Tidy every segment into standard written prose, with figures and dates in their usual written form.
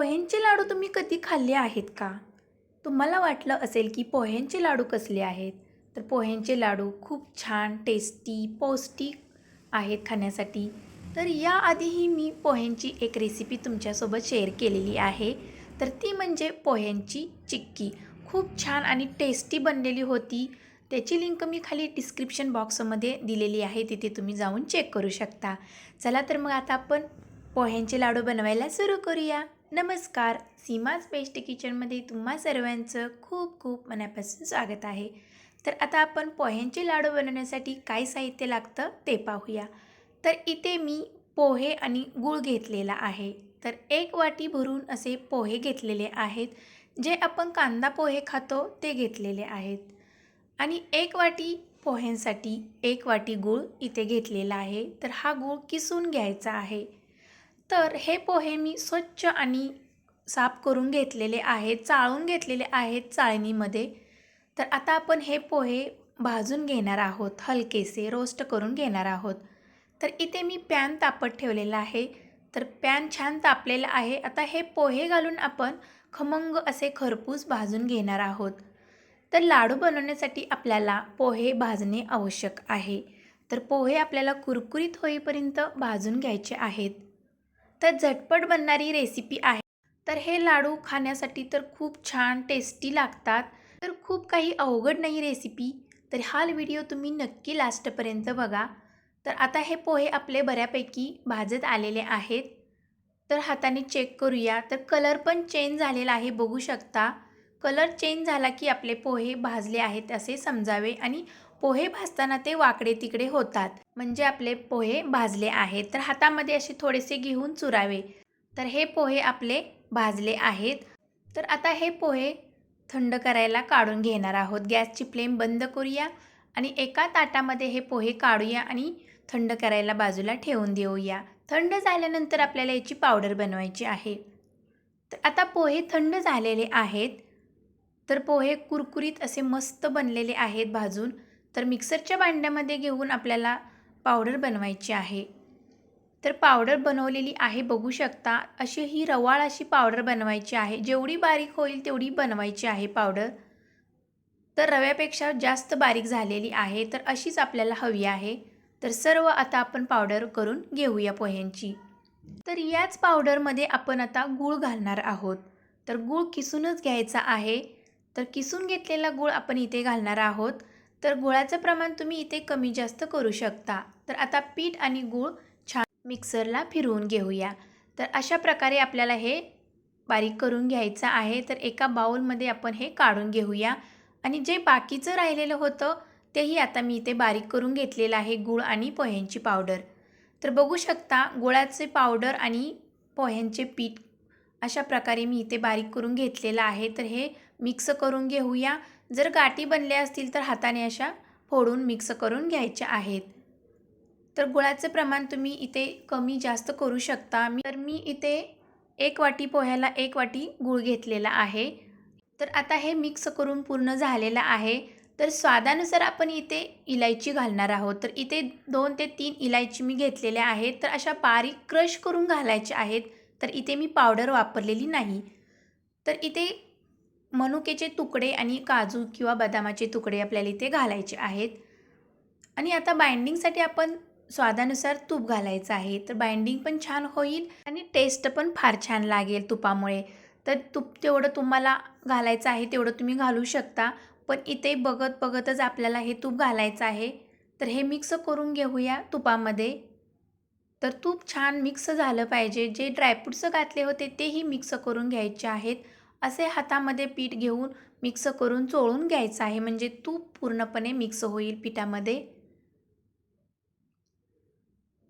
पोह्यांचे लाडू तुम्ही कधी खाल्ले आहेत का? तुम्हाला वाटलं असेल की पोह्यांचे लाडू कसले आहेत? तर पोह्यांचे लाडू खूप छान, टेस्टी, पौष्टिक आहेत खाण्यासाठी. तर याआधीही मी पोह्यांची एक रेसिपी तुमच्यासोबत शेअर केलेली आहे. तर ती म्हणजे पोह्यांची चिक्की. खूप छान आणि टेस्टी बनलेली होती. त्याची लिंक मी खाली डिस्क्रिप्शन बॉक्समध्ये दिलेली आहे. तिथे तुम्ही जाऊन चेक करू शकता. चला तर मग आता आपण पोह्यांचे लाडू बनवायला सुरू करूया. नमस्कार, सीमाज बेस्ट किचनमध्ये तुम्हा सर्वांचं खूप खूप मनापासून स्वागत आहे. तर आता आपण पोह्यांचे लाडू बनवण्यासाठी काय साहित्य लागतं ते पाहूया. तर इथे मी पोहे आणि गूळ घेतलेला आहे. तर 1 वाटी भरून असे पोहे घेतलेले आहेत. जे आपण कांदा पोहे खातो ते घेतलेले आहेत. आणि 1 वाटी पोह्यांसाठी 1 वाटी गूळ इथे घेतलेला आहे. तर हा गूळ किसून घ्यायचा आहे. तर हे पोहे मी स्वच्छ आणि साफ करून घेतलेले आहेत, चाळून घेतलेले आहेत चाळणीमध्ये. तर आता आपण हे पोहे भाजून घेणार आहोत, हलकेसे रोस्ट करून घेणार आहोत. तर इथे मी पॅन तापत ठेवलेला आहे. तर पॅन छान तापलेला आहे. आता हे पोहे घालून आपण खमंग असे खरपूस भाजून घेणार आहोत. तर लाडू बनवण्यासाठी आपल्याला पोहे भाजणे आवश्यक आहे. तर पोहे आपल्याला कुरकुरीत होईपर्यंत भाजून घ्यायचे आहेत. तर झटपट बनणारी रेसिपी आहे. तर हे लाडू खाण्यासाठी तर खूप छान टेस्टी लागतात. तर खूप काही अवघड नाही रेसिपी. तर हा व्हिडिओ तुम्ही नक्की लास्टपर्यंत बघा. तर आता हे पोहे आपले बऱ्यापैकी भाजत आलेले आहेत. तर हाताने चेक करूया. तर कलर पण चेंज झालेला आहे, बघू शकता. कलर चेंज झाला की आपले पोहे भाजले आहेत असे समजावे. आणि पोहे भाजताना ते वाकडे तिकडे होतात, म्हणजे आपले पोहे भाजले आहेत. तर हातामध्ये असे थोडेसे घेऊन चुरावे. तर हे पोहे आपले भाजले आहेत. तर आता हे पोहे थंड करायला काढून घेणार आहोत. गॅसची फ्लेम बंद करूया आणि एका ताटामध्ये हे पोहे काढूया आणि थंड करायला बाजूला ठेवून देऊया. थंड झाल्यानंतर आपल्याला याची पावडर बनवायची आहे. तर आता पोहे थंड झालेले आहेत. तर पोहे कुरकुरीत असे मस्त बनलेले आहेत भाजून. तर मिक्सरच्या भांड्यामध्ये घेऊन आपल्याला पावडर बनवायची आहे. तर पावडर बनवलेली आहे, बघू शकता. अशी ही रवाळ अशी पावडर बनवायची आहे. जेवढी बारीक होईल तेवढी बनवायची आहे पावडर. तर रव्यापेक्षा जास्त बारीक झालेली आहे. तर अशीच आपल्याला हवी आहे. तर सर्व आता आपण पावडर करून घेऊया पोह्यांची. तर याच पावडरमध्ये आपण आता गूळ घालणार आहोत. तर गूळ किसूनच घ्यायचा आहे. तर किसून घेतलेला गूळ आपण इथे घालणार आहोत. तर गुळाचं प्रमाण तुम्ही इथे कमी जास्त करू शकता. तर आता पीठ आणि गूळ छान मिक्सरला फिरवून घेऊया. तर अशा प्रकारे आपल्याला हे बारीक करून घ्यायचं आहे. तर एका बाउलमध्ये आपण हे काढून घेऊया. आणि जे बाकीचं राहिलेलं होतं तेही आता मी इथे बारीक करून घेतलेलं आहे, गूळ आणि पोह्यांची पावडर. तर बघू शकता गुळाचे पावडर आणि पोह्यांचे पीठ अशा प्रकारे मी इथे बारीक करून घेतलेलं आहे. तर हे मिक्स करून घेऊया. जर गाठी बनल्या असतील तर हाताने अशा फोडून मिक्स करून घ्यायच्या आहेत. तर गुळाचं प्रमाण तुम्ही इथे कमी जास्त करू शकता. तर मी इथे 1 वाटी पोह्याला 1 वाटी गूळ घेतलेला आहे. तर आता हे मिक्स करून पूर्ण झालेलं आहे. तर स्वादानुसार आपण इथे इलायची घालणार आहोत. तर इथे 2 ते 3 इलायची मी घेतलेल्या आहेत. तर अशा बारीक क्रश करून घालायच्या आहेत. तर इथे मी पावडर वापरलेली नाही. तर इथे मनुकेचे तुकडे आणि काजू किंवा बदामाचे तुकडे आपल्याला इथे घालायचे आहेत. आणि आता बाइंडिंगसाठी आपण स्वादानुसार तूप घालायचं आहे. तर बाइंडिंग पण छान होईल आणि टेस्ट पण फार छान लागेल तुपामुळे. तर तूप तेवढं तुम्हाला घालायचं आहे तेवढं तुम्ही घालू शकता. पण इथे बघत बघतच आपल्याला हे तूप घालायचं आहे. तर हे मिक्स करून घेऊया तुपामध्ये. तर तूप छान मिक्स झालं पाहिजे. जे ड्रायफ्रूट्स घातले होते तेही मिक्स करून घ्यायचे आहेत. असे हातामध्ये पीठ घेऊन मिक्स करून चोळून घ्यायचं आहे, म्हणजे तूप पूर्णपणे मिक्स होईल पिठामध्ये.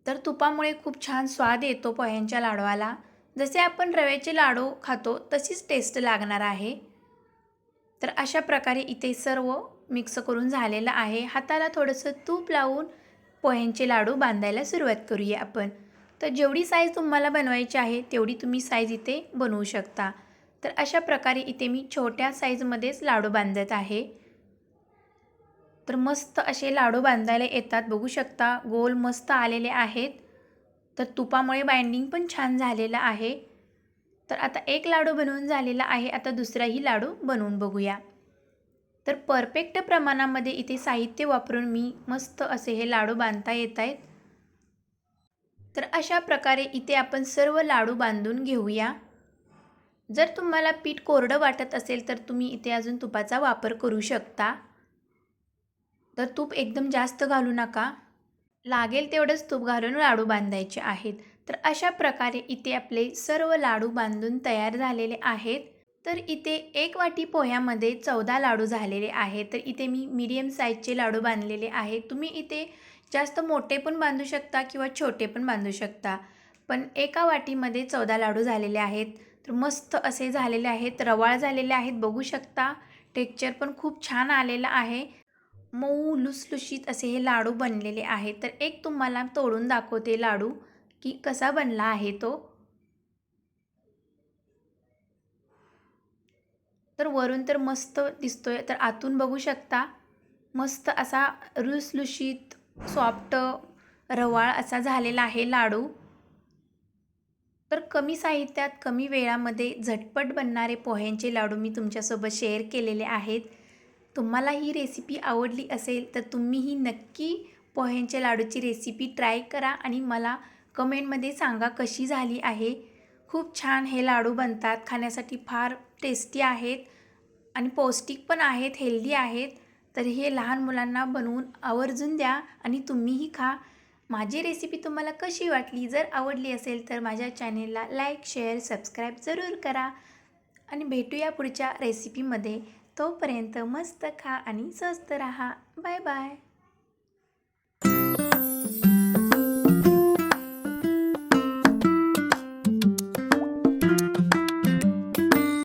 तर तुपामुळे खूप छान स्वाद येतो पोह्यांच्या लाडवाला. जसे आपण रव्याचे लाडू खातो तशीच टेस्ट लागणार आहे. तर अशा प्रकारे इथे सर्व मिक्स करून झालेलं आहे. हाताला थोडंसं तूप लावून पोह्यांचे लाडू बांधायला सुरुवात करूया आपण. तर जेवढी साईज तुम्हाला बनवायची आहे तेवढी तुम्ही साईज इथे बनवू शकता. तर अशा प्रकारे इथे मी छोट्या साईजमध्येच लाडू बांधत आहे. तर मस्त असे लाडू बांधायला येतात, बघू शकता. गोल मस्त आलेले आहेत. तर तुपामुळे बाइंडिंग पण छान झालेलं आहे. तर आता एक लाडू बनवून झालेला आहे. आता दुसराही लाडू बनवून बघूया. तर परफेक्ट प्रमाणामध्ये इथे साहित्य वापरून मी मस्त असे हे लाडू बांधता येत आहेत. तर अशा प्रकारे इथे आपण सर्व लाडू बांधून घेऊया. जर तुम्हाला पीठ कोरडं वाटत असेल तर तुम्ही इथे अजून तुपाचा वापर करू शकता. तर तूप एकदम जास्त घालू नका. लागेल तेवढंच तूप घालून लाडू बांधायचे आहेत. तर अशा प्रकारे इथे आपले सर्व लाडू बांधून तयार झालेले आहेत. तर इथे 1 वाटी पोह्यामध्ये 14 लाडू झालेले आहेत. तर इथे मी मीडियम साईजचे लाडू बांधलेले आहेत. तुम्ही इथे जास्त मोठे पण बांधू शकता किंवा छोटे पण बांधू शकता. पण एका वाटीमध्ये 14 लाडू झालेले आहेत. तर मस्त असे झालेले आहेत, रवाळ झालेले आहेत. बघू शकता टेक्स्चर पण खूप छान आलेलं आहे. मऊ लुसलुशीत असे हे लाडू बनलेले आहेत. तर एक तुम्हाला तोडून दाखवते लाडू की कसा बनला आहे तो. तर वरून तर मस्त दिसतोय, तर आतून बघू शकता मस्त असा लुसलुशीत सॉफ्ट रवाळ असा झालेला आहे लाडू. तर कमी साहित्यात कमी वेळामध्ये झटपट बनणारे पोह्यांचे लाडू मी तुमच्यासोबत शेअर केलेले आहेत. तुम्हाला ही रेसिपी आवडली असेल तर तुम्हीही नक्की पोह्यांच्या लाडूची रेसिपी ट्राय करा आणि मला कमेंटमध्ये सांगा कशी झाली आहे. खूप छान हे लाडू बनतात, खाण्यासाठी फार टेस्टी आहेत आणि पौष्टिक पण आहेत, हेल्दी आहेत. तर हे लहान मुलांना बनवून आवर्जून द्या आणि तुम्हीही खा. माझी रेसिपी तुम्हाला कशी वाटली? जर आवडली असेल तर माझ्या चॅनेलला लाईक, शेअर, सबस्क्राईब जरूर करा आणि भेटूया पुढच्या रेसिपीमध्ये. तोपर्यंत मस्त खा आणि स्वस्त राहा. Bye bye.